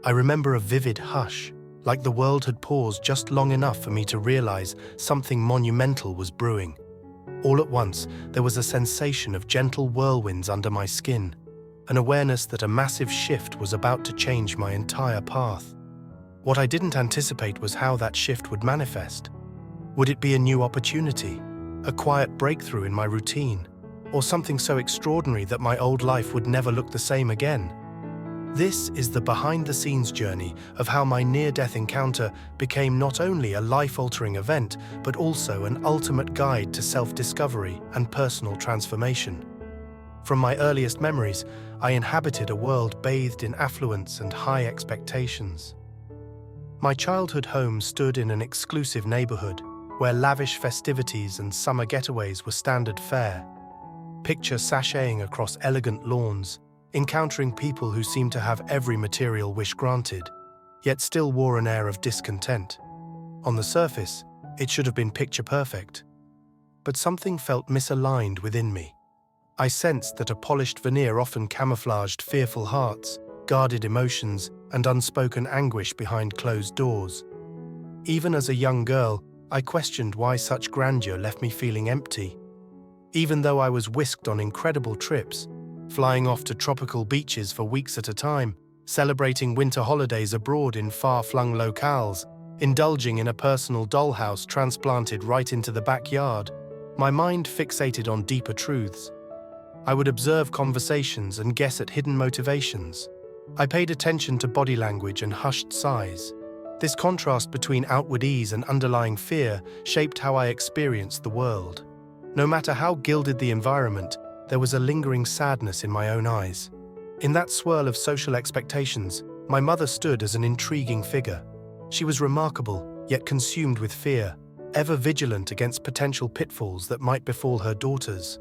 I remember a vivid hush, like the world had paused just long enough for me to realize something monumental was brewing. All at once, there was a sensation of gentle whirlwinds under my skin, an awareness that a massive shift was about to change my entire path. What I didn't anticipate was how that shift would manifest. Would it be a new opportunity, a quiet breakthrough in my routine, or something so extraordinary that my old life would never look the same again? This is the behind-the-scenes journey of how my near-death encounter became not only a life-altering event, but also an ultimate guide to self-discovery and personal transformation. From my earliest memories, I inhabited a world bathed in affluence and high expectations. My childhood home stood in an exclusive neighborhood, where lavish festivities and summer getaways were standard fare. Picture sashaying across elegant lawns, encountering people who seemed to have every material wish granted, yet still wore an air of discontent. On the surface, it should have been picture perfect. But something felt misaligned within me. I sensed that a polished veneer often camouflaged fearful hearts, guarded emotions, and unspoken anguish behind closed doors. Even as a young girl, I questioned why such grandeur left me feeling empty. Even though I was whisked on incredible trips, flying off to tropical beaches for weeks at a time, celebrating winter holidays abroad in far-flung locales, indulging in a personal dollhouse transplanted right into the backyard, my mind fixated on deeper truths. I would observe conversations and guess at hidden motivations. I paid attention to body language and hushed sighs. This contrast between outward ease and underlying fear shaped how I experienced the world. No matter how gilded the environment, there was a lingering sadness in my own eyes. In that swirl of social expectations, my mother stood as an intriguing figure. She was remarkable, yet consumed with fear, ever vigilant against potential pitfalls that might befall her daughters.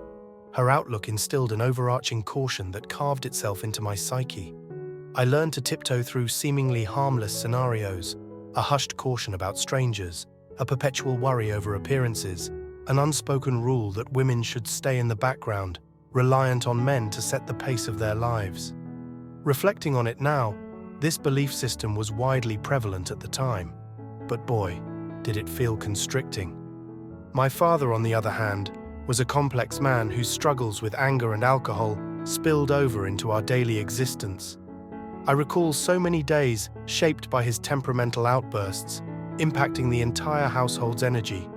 Her outlook instilled an overarching caution that carved itself into my psyche. I learned to tiptoe through seemingly harmless scenarios, a hushed caution about strangers, a perpetual worry over appearances, an unspoken rule that women should stay in the background, reliant on men to set the pace of their lives. Reflecting on it now, this belief system was widely prevalent at the time. But boy, did it feel constricting. My father, on the other hand, was a complex man whose struggles with anger and alcohol spilled over into our daily existence. I recall so many days shaped by his temperamental outbursts, impacting the entire household's energy.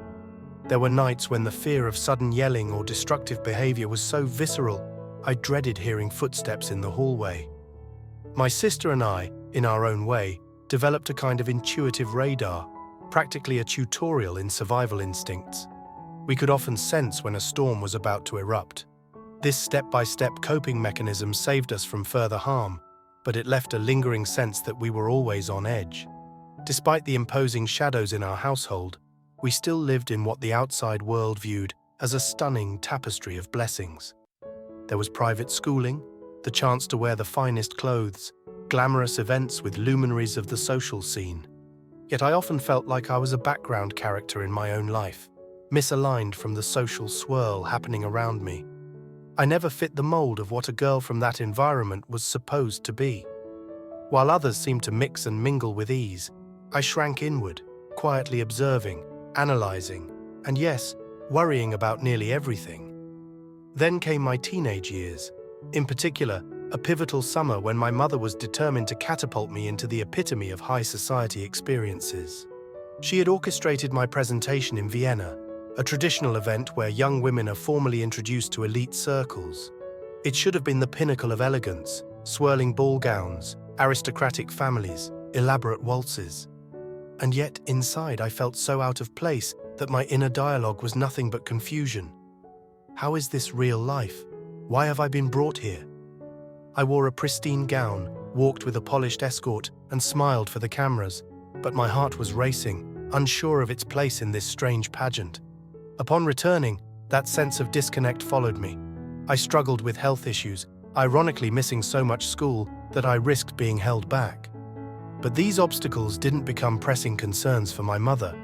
There were nights when the fear of sudden yelling or destructive behavior was so visceral, I dreaded hearing footsteps in the hallway. My sister and I, in our own way, developed a kind of intuitive radar, practically a tutorial in survival instincts. We could often sense when a storm was about to erupt. This step-by-step coping mechanism saved us from further harm, but it left a lingering sense that we were always on edge. Despite the imposing shadows in our household, we still lived in what the outside world viewed as a stunning tapestry of blessings. There was private schooling, the chance to wear the finest clothes, glamorous events with luminaries of the social scene. Yet I often felt like I was a background character in my own life, misaligned from the social swirl happening around me. I never fit the mold of what a girl from that environment was supposed to be. While others seemed to mix and mingle with ease, I shrank inward, quietly observing, analyzing, and yes, worrying about nearly everything. Then came my teenage years, in particular, a pivotal summer when my mother was determined to catapult me into the epitome of high society experiences. She had orchestrated my presentation in Vienna, a traditional event where young women are formally introduced to elite circles. It should have been the pinnacle of elegance, swirling ball gowns, aristocratic families, elaborate waltzes. And yet, inside, I felt so out of place that my inner dialogue was nothing but confusion. How is this real life? Why have I been brought here? I wore a pristine gown, walked with a polished escort, and smiled for the cameras, but my heart was racing, unsure of its place in this strange pageant. Upon returning, that sense of disconnect followed me. I struggled with health issues, ironically missing so much school that I risked being held back. But these obstacles didn't become pressing concerns for my mother.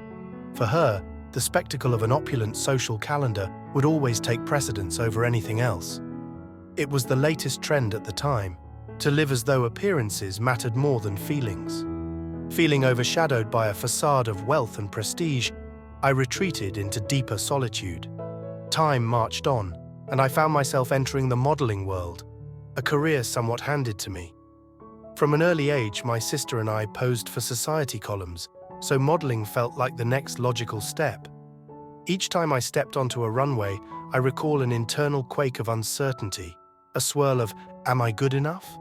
For her, the spectacle of an opulent social calendar would always take precedence over anything else. It was the latest trend at the time, to live as though appearances mattered more than feelings. Feeling overshadowed by a facade of wealth and prestige, I retreated into deeper solitude. Time marched on, and I found myself entering the modeling world, a career somewhat handed to me. From an early age, my sister and I posed for society columns, so modeling felt like the next logical step. Each time I stepped onto a runway, I recall an internal quake of uncertainty, a swirl of, am I good enough?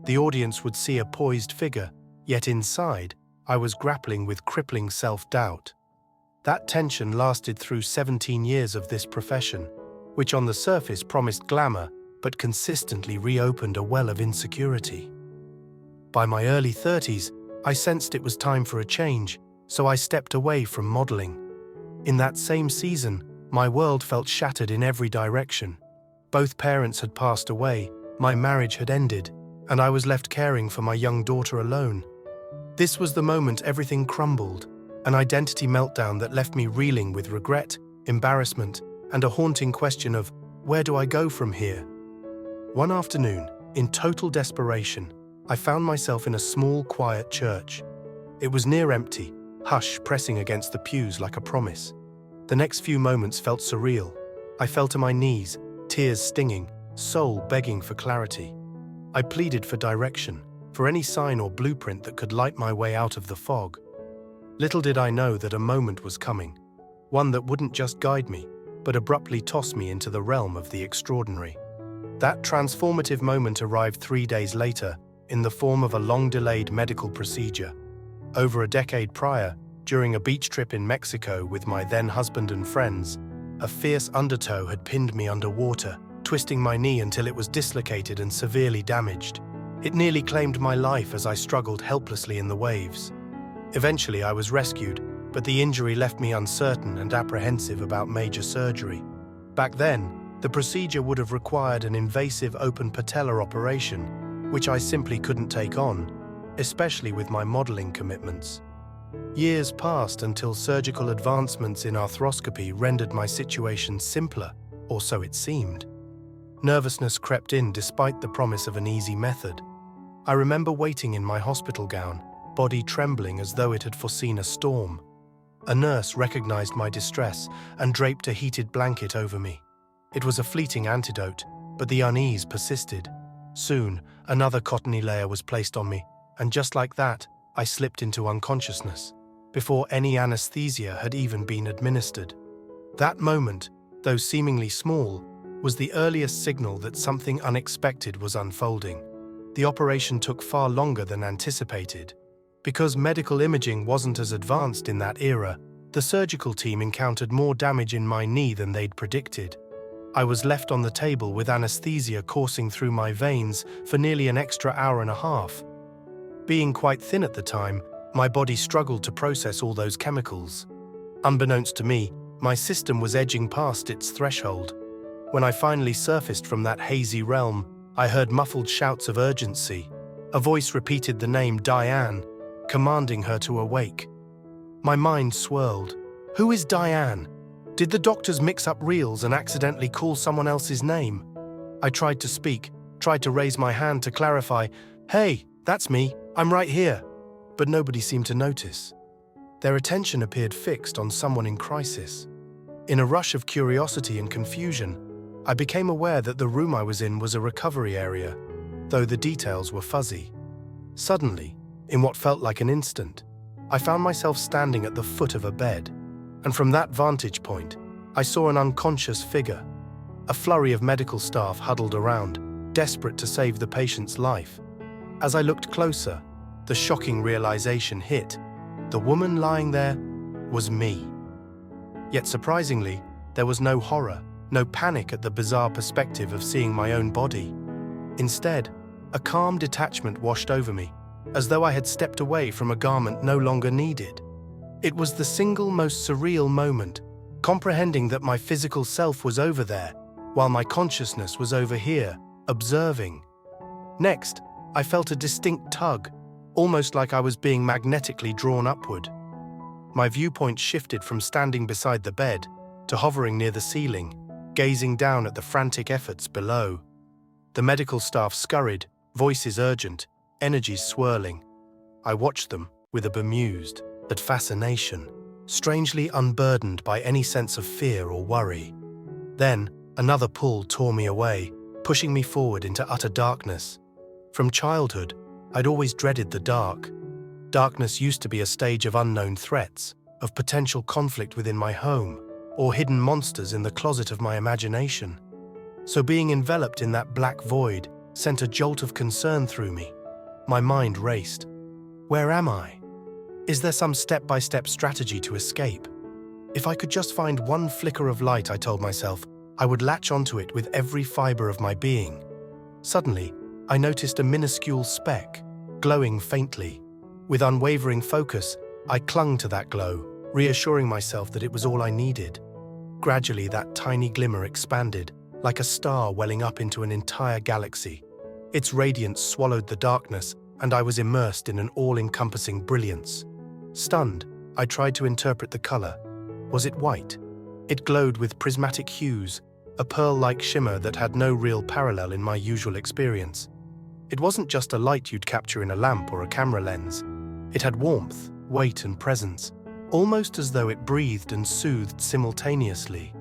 The audience would see a poised figure, yet inside, I was grappling with crippling self-doubt. That tension lasted through 17 years of this profession, which on the surface promised glamour, but consistently reopened a well of insecurity. By my early 30s, I sensed it was time for a change, so I stepped away from modeling. In that same season, my world felt shattered in every direction. Both parents had passed away, my marriage had ended, and I was left caring for my young daughter alone. This was the moment everything crumbled, an identity meltdown that left me reeling with regret, embarrassment, and a haunting question of, where do I go from here? One afternoon, in total desperation, I found myself in a small, quiet church. It was near empty, hush pressing against the pews like a promise. The next few moments felt surreal. I fell to my knees, tears stinging, soul begging for clarity. I pleaded for direction, for any sign or blueprint that could light my way out of the fog. Little did I know that a moment was coming, one that wouldn't just guide me, but abruptly toss me into the realm of the extraordinary. That transformative moment arrived 3 days later, in the form of a long-delayed medical procedure. Over a decade prior, during a beach trip in Mexico with my then-husband and friends, a fierce undertow had pinned me underwater, twisting my knee until it was dislocated and severely damaged. It nearly claimed my life as I struggled helplessly in the waves. Eventually, I was rescued, but the injury left me uncertain and apprehensive about major surgery. Back then, the procedure would have required an invasive open patella operation, which I simply couldn't take on, especially with my modeling commitments. Years passed until surgical advancements in arthroscopy rendered my situation simpler, or so it seemed. Nervousness crept in despite the promise of an easy method. I remember waiting in my hospital gown, body trembling as though it had foreseen a storm. A nurse recognized my distress and draped a heated blanket over me. It was a fleeting antidote, but the unease persisted. Soon, another cottony layer was placed on me, and just like that, I slipped into unconsciousness, before any anesthesia had even been administered. That moment, though seemingly small, was the earliest signal that something unexpected was unfolding. The operation took far longer than anticipated. Because medical imaging wasn't as advanced in that era, the surgical team encountered more damage in my knee than they'd predicted. I was left on the table with anesthesia coursing through my veins for nearly an extra hour and a half. Being quite thin at the time, my body struggled to process all those chemicals. Unbeknownst to me, my system was edging past its threshold. When I finally surfaced from that hazy realm, I heard muffled shouts of urgency. A voice repeated the name Diane, commanding her to awake. My mind swirled. Who is Diane? Did the doctors mix up reels and accidentally call someone else's name? I tried to speak, tried to raise my hand to clarify, "Hey, that's me, I'm right here." But nobody seemed to notice. Their attention appeared fixed on someone in crisis. In a rush of curiosity and confusion, I became aware that the room I was in was a recovery area, though the details were fuzzy. Suddenly, in what felt like an instant, I found myself standing at the foot of a bed, and from that vantage point, I saw an unconscious figure. A flurry of medical staff huddled around, desperate to save the patient's life. As I looked closer, the shocking realization hit. The woman lying there was me. Yet surprisingly, there was no horror, no panic at the bizarre perspective of seeing my own body. Instead, a calm detachment washed over me, as though I had stepped away from a garment no longer needed. It was the single most surreal moment, comprehending that my physical self was over there, while my consciousness was over here, observing. Next, I felt a distinct tug, almost like I was being magnetically drawn upward. My viewpoint shifted from standing beside the bed to hovering near the ceiling, gazing down at the frantic efforts below. The medical staff scurried, Voices urgent, energies swirling. I watched them with a bemused but fascination, strangely unburdened by any sense of fear or worry. Then, another pull tore me away, pushing me forward into utter darkness. From childhood, I'd always dreaded the dark. Darkness used to be a stage of unknown threats, of potential conflict within my home, or hidden monsters in the closet of my imagination. So being enveloped in that black void sent a jolt of concern through me. My mind raced. Where am I? Is there some step-by-step strategy to escape? If I could just find one flicker of light, I told myself, I would latch onto it with every fiber of my being. Suddenly, I noticed a minuscule speck, glowing faintly. With unwavering focus, I clung to that glow, reassuring myself that it was all I needed. Gradually, that tiny glimmer expanded, like a star welling up into an entire galaxy. Its radiance swallowed the darkness, and I was immersed in an all-encompassing brilliance. Stunned, I tried to interpret the color. Was it white? It glowed with prismatic hues, a pearl-like shimmer that had no real parallel in my usual experience. It wasn't just a light you'd capture in a lamp or a camera lens. It had warmth, weight, and presence, almost as though it breathed and soothed simultaneously.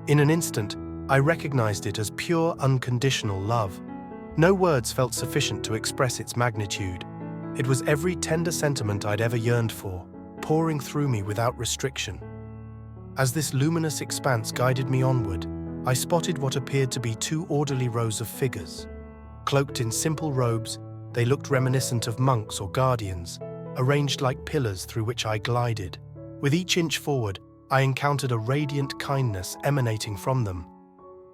In an instant, I recognized it as pure, unconditional love. No words felt sufficient to express its magnitude. It was every tender sentiment I'd ever yearned for, pouring through me without restriction. As this luminous expanse guided me onward, I spotted what appeared to be two orderly rows of figures. Cloaked in simple robes, they looked reminiscent of monks or guardians, arranged like pillars through which I glided. With each inch forward, I encountered a radiant kindness emanating from them.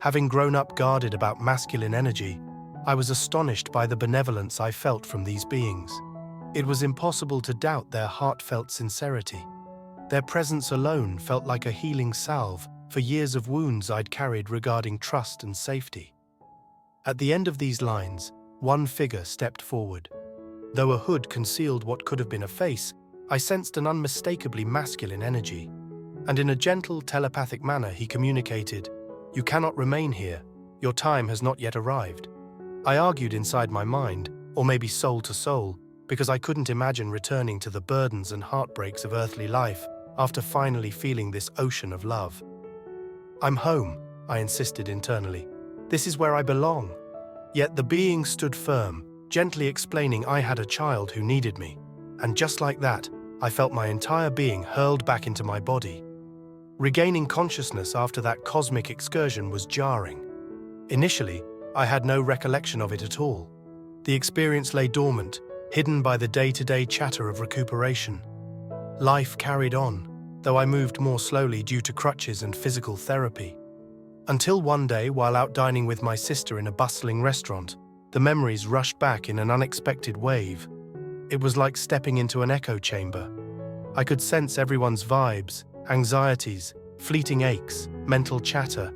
Having grown up guarded about masculine energy, I was astonished by the benevolence I felt from these beings. It was impossible to doubt their heartfelt sincerity. Their presence alone felt like a healing salve for years of wounds I'd carried regarding trust and safety. At the end of these lines, one figure stepped forward. Though a hood concealed what could have been a face, I sensed an unmistakably masculine energy. And in a gentle, telepathic manner, he communicated, "You cannot remain here. Your time has not yet arrived." I argued inside my mind, or maybe soul to soul, because I couldn't imagine returning to the burdens and heartbreaks of earthly life after finally feeling this ocean of love. "I'm home," I insisted internally. "This is where I belong." Yet the being stood firm, gently explaining I had a child who needed me. And just like that, I felt my entire being hurled back into my body. Regaining consciousness after that cosmic excursion was jarring. Initially, I had no recollection of it at all. The experience lay dormant, hidden by the day-to-day chatter of recuperation. Life carried on, though I moved more slowly due to crutches and physical therapy. Until one day, while out dining with my sister in a bustling restaurant, the memories rushed back in an unexpected wave. It was like stepping into an echo chamber. I could sense everyone's vibes, anxieties, fleeting aches, mental chatter.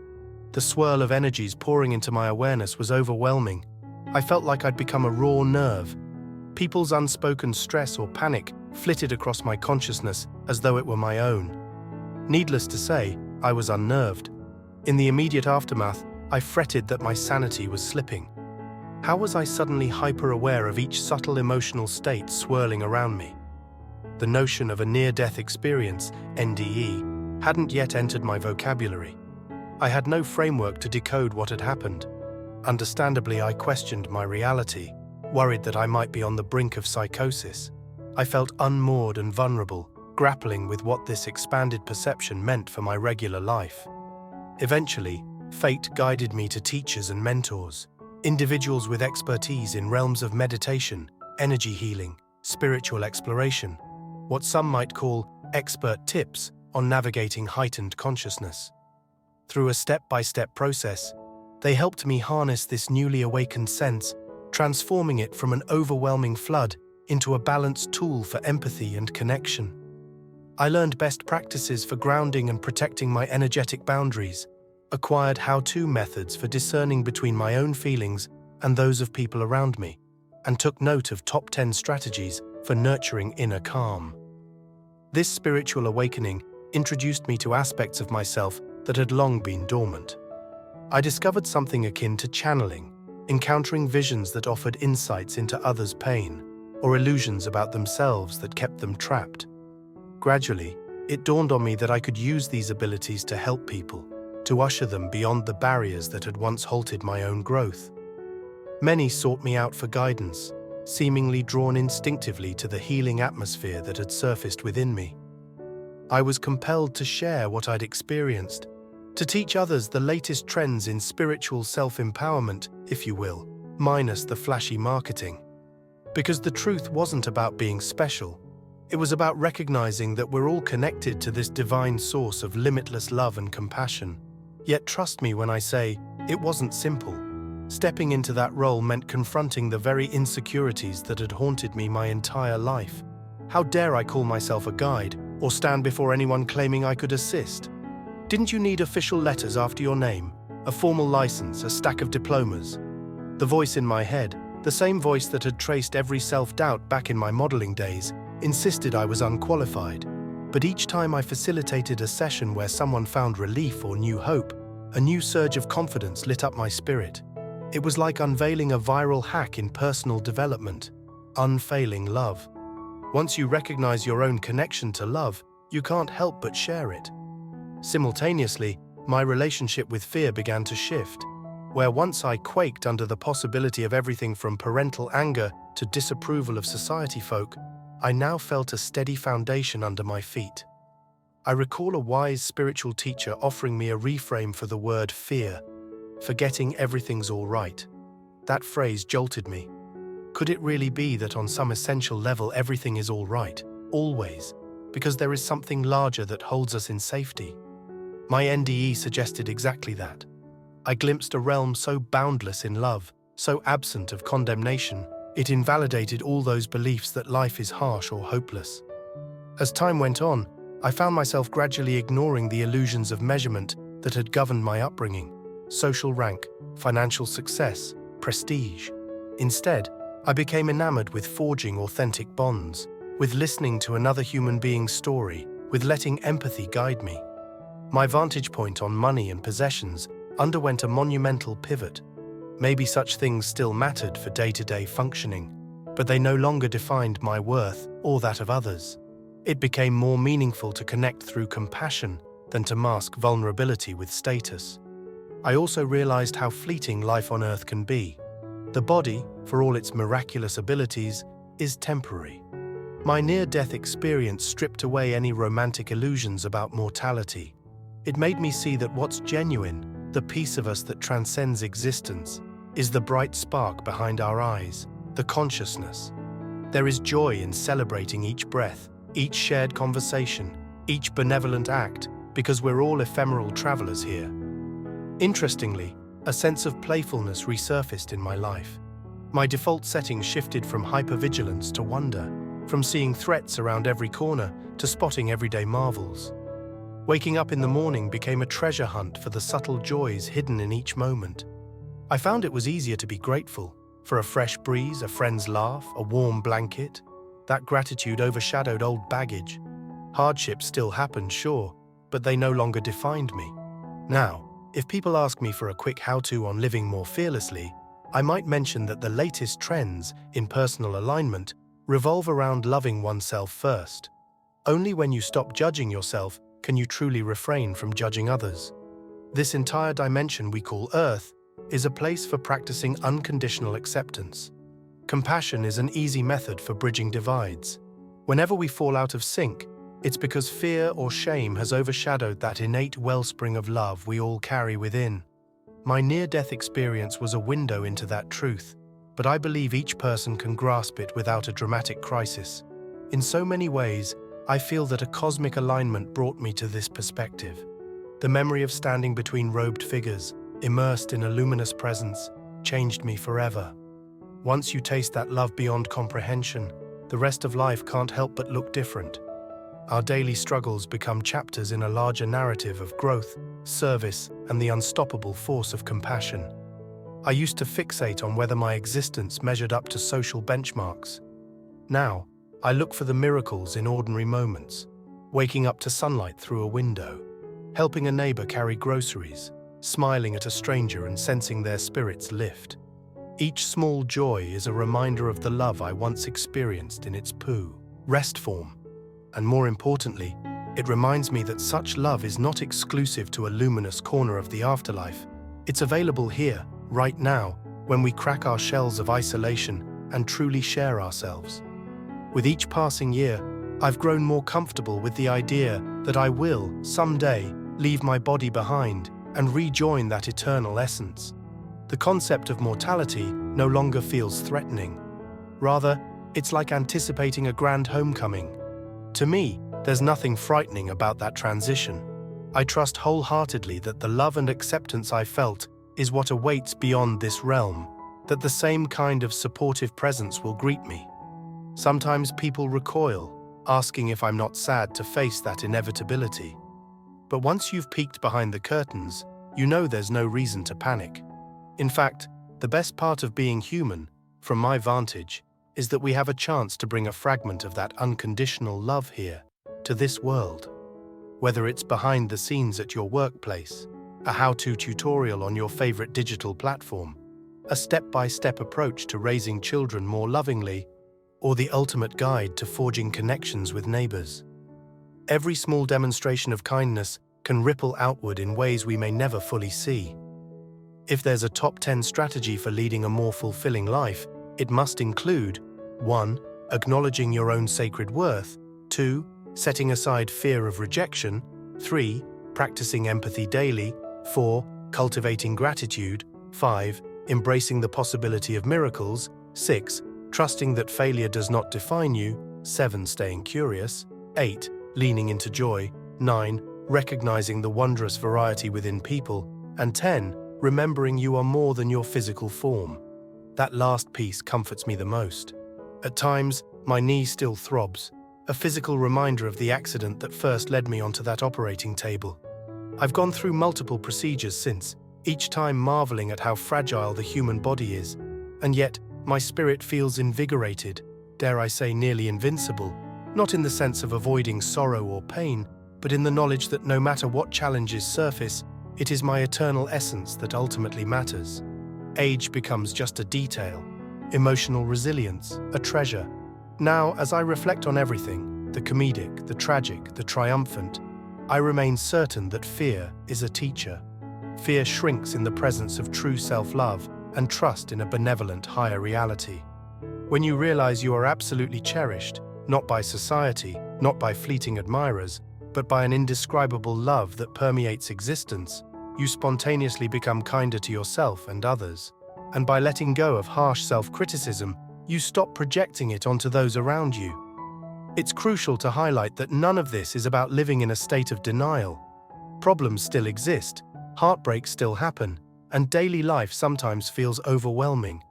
The swirl of energies pouring into my awareness was overwhelming. I felt like I'd become a raw nerve. People's unspoken stress or panic flitted across my consciousness as though it were my own. Needless to say, I was unnerved. In the immediate aftermath, I fretted that my sanity was slipping. How was I suddenly hyper-aware of each subtle emotional state swirling around me? The notion of a near-death experience, NDE, hadn't yet entered my vocabulary. I had no framework to decode what had happened. Understandably, I questioned my reality, worried that I might be on the brink of psychosis. I felt unmoored and vulnerable, grappling with what this expanded perception meant for my regular life. Eventually, fate guided me to teachers and mentors, individuals with expertise in realms of meditation, energy healing, spiritual exploration, what some might call expert tips on navigating heightened consciousness. Through a step-by-step process, they helped me harness this newly awakened sense, transforming it from an overwhelming flood into a balanced tool for empathy and connection. I learned best practices for grounding and protecting my energetic boundaries, acquired how-to methods for discerning between my own feelings and those of people around me, and took note of top 10 strategies for nurturing inner calm. This spiritual awakening introduced me to aspects of myself that had long been dormant. I discovered something akin to channeling, encountering visions that offered insights into others' pain, or illusions about themselves that kept them trapped. Gradually, it dawned on me that I could use these abilities to help people, to usher them beyond the barriers that had once halted my own growth. Many sought me out for guidance, seemingly drawn instinctively to the healing atmosphere that had surfaced within me. I was compelled to share what I'd experienced, to teach others the latest trends in spiritual self-empowerment, if you will, minus the flashy marketing. Because the truth wasn't about being special. It was about recognizing that we're all connected to this divine source of limitless love and compassion. Yet trust me when I say, it wasn't simple. Stepping into that role meant confronting the very insecurities that had haunted me my entire life. How dare I call myself a guide, or stand before anyone claiming I could assist? Didn't you need official letters after your name, a formal license, a stack of diplomas? The voice in my head, the same voice that had traced every self-doubt back in my modeling days, insisted I was unqualified. But each time I facilitated a session where someone found relief or new hope, a new surge of confidence lit up my spirit. It was like unveiling a viral hack in personal development, unfailing love. Once you recognize your own connection to love, you can't help but share it. Simultaneously, my relationship with fear began to shift. Where once I quaked under the possibility of everything from parental anger to disapproval of society folk, I now felt a steady foundation under my feet. I recall a wise spiritual teacher offering me a reframe for the word fear, forgetting everything's all right. That phrase jolted me. Could it really be that on some essential level everything is all right, always, because there is something larger that holds us in safety? My NDE suggested exactly that. I glimpsed a realm so boundless in love, so absent of condemnation, it invalidated all those beliefs that life is harsh or hopeless. As time went on, I found myself gradually ignoring the illusions of measurement that had governed my upbringing: social rank, financial success, prestige. Instead, I became enamored with forging authentic bonds, with listening to another human being's story, with letting empathy guide me. My vantage point on money and possessions underwent a monumental pivot. Maybe such things still mattered for day-to-day functioning, but they no longer defined my worth or that of others. It became more meaningful to connect through compassion than to mask vulnerability with status. I also realized how fleeting life on earth can be. The body, for all its miraculous abilities, is temporary. My near-death experience stripped away any romantic illusions about mortality. It made me see that what's genuine, the piece of us that transcends existence, is the bright spark behind our eyes, the consciousness. There is joy in celebrating each breath, each shared conversation, each benevolent act, because we're all ephemeral travelers here. Interestingly, a sense of playfulness resurfaced in my life. My default settings shifted from hypervigilance to wonder, from seeing threats around every corner to spotting everyday marvels. Waking up in the morning became a treasure hunt for the subtle joys hidden in each moment. I found it was easier to be grateful for a fresh breeze, a friend's laugh, a warm blanket. That gratitude overshadowed old baggage. Hardships still happened, sure, but they no longer defined me. Now, if people ask me for a quick how-to on living more fearlessly, I might mention that the latest trends in personal alignment revolve around loving oneself first. Only when you stop judging yourself can you truly refrain from judging others. This entire dimension we call Earth is a place for practicing unconditional acceptance. Compassion is an easy method for bridging divides. Whenever we fall out of sync, it's because fear or shame has overshadowed that innate wellspring of love we all carry within. My near-death experience was a window into that truth, but I believe each person can grasp it without a dramatic crisis. In so many ways, I feel that a cosmic alignment brought me to this perspective. The memory of standing between robed figures, immersed in a luminous presence, changed me forever. Once you taste that love beyond comprehension, the rest of life can't help but look different. Our daily struggles become chapters in a larger narrative of growth, service, and the unstoppable force of compassion. I used to fixate on whether my existence measured up to social benchmarks. Now, I look for the miracles in ordinary moments, waking up to sunlight through a window, helping a neighbor carry groceries, smiling at a stranger and sensing their spirits lift. Each small joy is a reminder of the love I once experienced in its rest form. And more importantly, it reminds me that such love is not exclusive to a luminous corner of the afterlife. It's available here, right now, when we crack our shells of isolation and truly share ourselves. With each passing year, I've grown more comfortable with the idea that I will, someday, leave my body behind and rejoin that eternal essence. The concept of mortality no longer feels threatening. Rather, it's like anticipating a grand homecoming. To me, there's nothing frightening about that transition. I trust wholeheartedly that the love and acceptance I felt is what awaits beyond this realm, that the same kind of supportive presence will greet me. Sometimes people recoil, asking if I'm not sad to face that inevitability. But once you've peeked behind the curtains, you know there's no reason to panic. In fact, the best part of being human, from my vantage, is that we have a chance to bring a fragment of that unconditional love here, to this world. Whether it's behind the scenes at your workplace, a how-to tutorial on your favorite digital platform, a step-by-step approach to raising children more lovingly, or the ultimate guide to forging connections with neighbors. Every small demonstration of kindness can ripple outward in ways we may never fully see. If there's a top 10 strategy for leading a more fulfilling life, it must include 1. Acknowledging your own sacred worth, 2. Setting aside fear of rejection, 3. Practicing empathy daily, 4. Cultivating gratitude, 5. Embracing the possibility of miracles, 6. Trusting that failure does not define you, 7. Staying curious, 8. Leaning into joy, 9. Recognizing the wondrous variety within people, and 10. Remembering you are more than your physical form. That last piece comforts me the most. At times, my knee still throbs, a physical reminder of the accident that first led me onto that operating table. I've gone through multiple procedures since, each time marveling at how fragile the human body is, and yet my spirit feels invigorated, dare I say nearly invincible, not in the sense of avoiding sorrow or pain, but in the knowledge that no matter what challenges surface, it is my eternal essence that ultimately matters. Age becomes just a detail, emotional resilience, a treasure. Now, as I reflect on everything, the comedic, the tragic, the triumphant, I remain certain that fear is a teacher. Fear shrinks in the presence of true self-love and trust in a benevolent higher reality. When you realize you are absolutely cherished, not by society, not by fleeting admirers, but by an indescribable love that permeates existence, you spontaneously become kinder to yourself and others. And by letting go of harsh self-criticism, you stop projecting it onto those around you. It's crucial to highlight that none of this is about living in a state of denial. Problems still exist, heartbreaks still happen, and daily life sometimes feels overwhelming.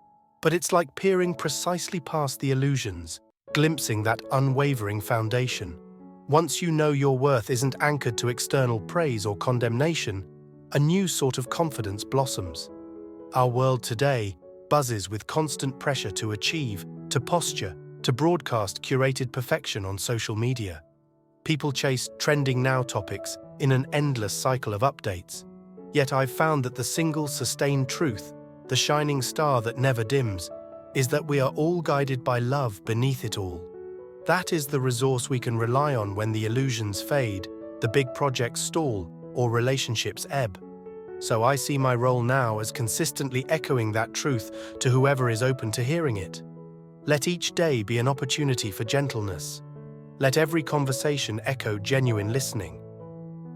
But it's like peering precisely past the illusions, glimpsing that unwavering foundation. Once you know your worth isn't anchored to external praise or condemnation, a new sort of confidence blossoms. Our world today buzzes with constant pressure to achieve, to posture, to broadcast curated perfection on social media. People chase trending now topics in an endless cycle of updates. Yet I've found that the single sustained truth, the shining star that never dims, is that we are all guided by love beneath it all. That is the resource we can rely on when the illusions fade, the big projects stall, or relationships ebb. So I see my role now as consistently echoing that truth to whoever is open to hearing it. Let each day be an opportunity for gentleness. Let every conversation echo genuine listening.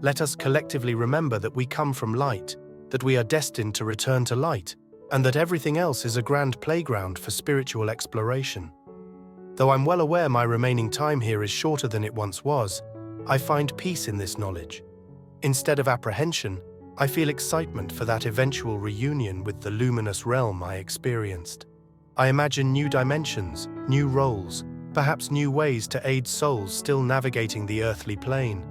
Let us collectively remember that we come from light, that we are destined to return to light, and that everything else is a grand playground for spiritual exploration. Though I'm well aware my remaining time here is shorter than it once was, I find peace in this knowledge. Instead of apprehension, I feel excitement for that eventual reunion with the luminous realm I experienced. I imagine new dimensions, new roles, perhaps new ways to aid souls still navigating the earthly plane.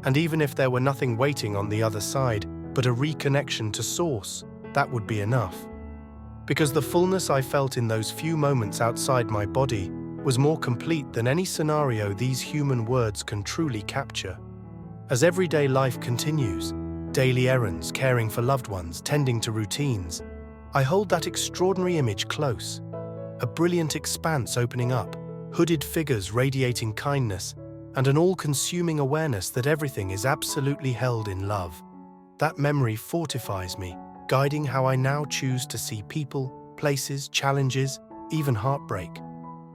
And even if there were nothing waiting on the other side, but a reconnection to Source, that would be enough. Because the fullness I felt in those few moments outside my body was more complete than any scenario these human words can truly capture. As everyday life continues, daily errands, caring for loved ones, tending to routines, I hold that extraordinary image close. A brilliant expanse opening up, hooded figures radiating kindness, and an all-consuming awareness that everything is absolutely held in love. That memory fortifies me, guiding how I now choose to see people, places, challenges, even heartbreak.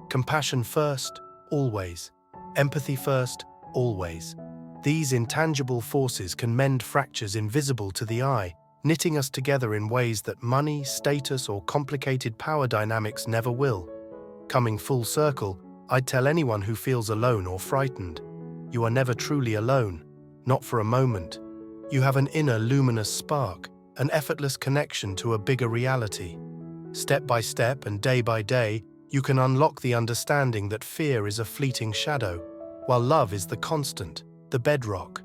Compassion first, always. Empathy first, always. These intangible forces can mend fractures invisible to the eye, knitting us together in ways that money, status, or complicated power dynamics never will. Coming full circle, I'd tell anyone who feels alone or frightened, you are never truly alone, not for a moment. You have an inner luminous spark, an effortless connection to a bigger reality. Step by step and day by day, you can unlock the understanding that fear is a fleeting shadow, while love is the constant, the bedrock.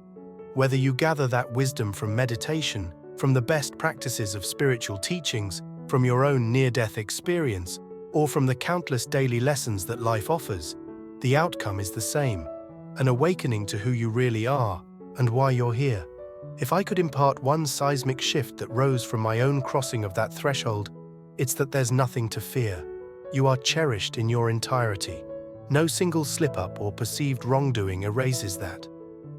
Whether you gather that wisdom from meditation, from the best practices of spiritual teachings, from your own near-death experience, or from the countless daily lessons that life offers, the outcome is the same, an awakening to who you really are and why you're here. If I could impart one seismic shift that rose from my own crossing of that threshold, it's that there's nothing to fear. You are cherished in your entirety. No single slip-up or perceived wrongdoing erases that.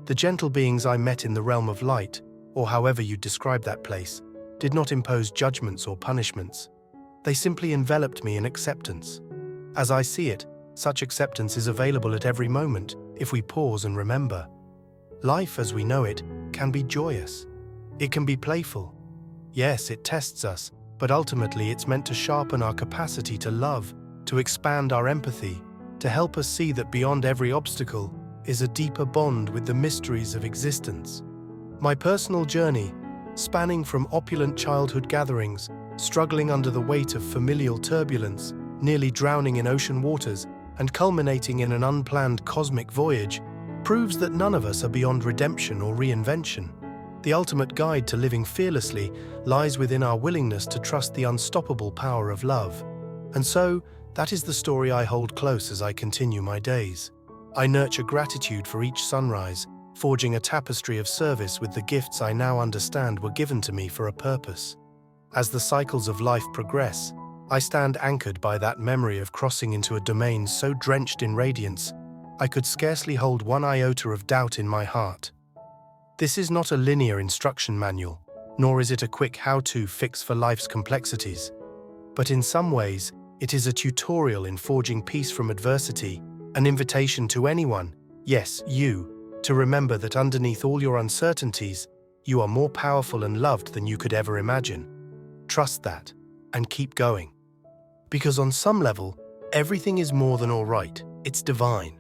The gentle beings I met in the realm of light, or however you describe that place, did not impose judgments or punishments. They simply enveloped me in acceptance. As I see it, such acceptance is available at every moment if we pause and remember. Life as we know it can be joyous. It can be playful. Yes, it tests us, but ultimately it's meant to sharpen our capacity to love, to expand our empathy, to help us see that beyond every obstacle is a deeper bond with the mysteries of existence. My personal journey, spanning from opulent childhood gatherings, struggling under the weight of familial turbulence, nearly drowning in ocean waters, and culminating in an unplanned cosmic voyage, proves that none of us are beyond redemption or reinvention. The ultimate guide to living fearlessly lies within our willingness to trust the unstoppable power of love. And so, that is the story I hold close as I continue my days. I nurture gratitude for each sunrise, forging a tapestry of service with the gifts I now understand were given to me for a purpose. As the cycles of life progress, I stand anchored by that memory of crossing into a domain so drenched in radiance, I could scarcely hold one iota of doubt in my heart. This is not a linear instruction manual, nor is it a quick how-to fix for life's complexities. But in some ways, it is a tutorial in forging peace from adversity, an invitation to anyone, yes, you, to remember that underneath all your uncertainties, you are more powerful and loved than you could ever imagine. Trust that, and keep going. Because on some level, everything is more than all right, it's divine.